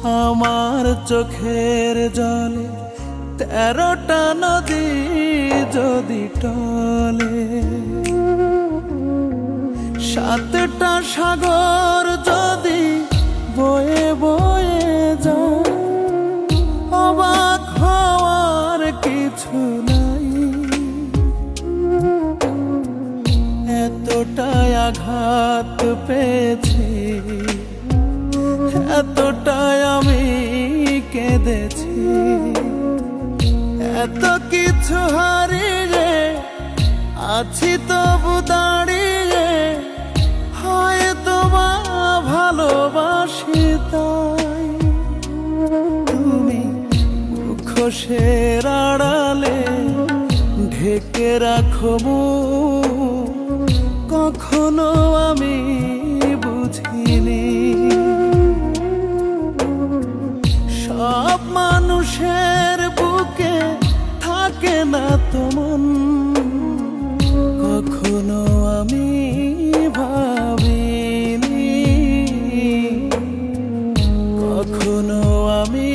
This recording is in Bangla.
আমার চোখের জলে 13টা নদী যদি টলে, 7টা সাগর যদি বয়ে বয়ে যায়, অবাক হওয়ার কিছু নাই। এতটাই আঘাত পেয়েছি, এতটাই আমি কেঁদেছি, এত কিছু হারিয়ে আছি তবু দাঁড়িয়ে, হয়তো বা ভালোবাসি তাই। তুমি মুখোশের আড়ালে ঢেকে রাখো মুখ, কখনো আমি বুঝিনি সব মানুষের বুকে থাকে না তো মন, কখনো আমি ভাবিনি, কখনো আমি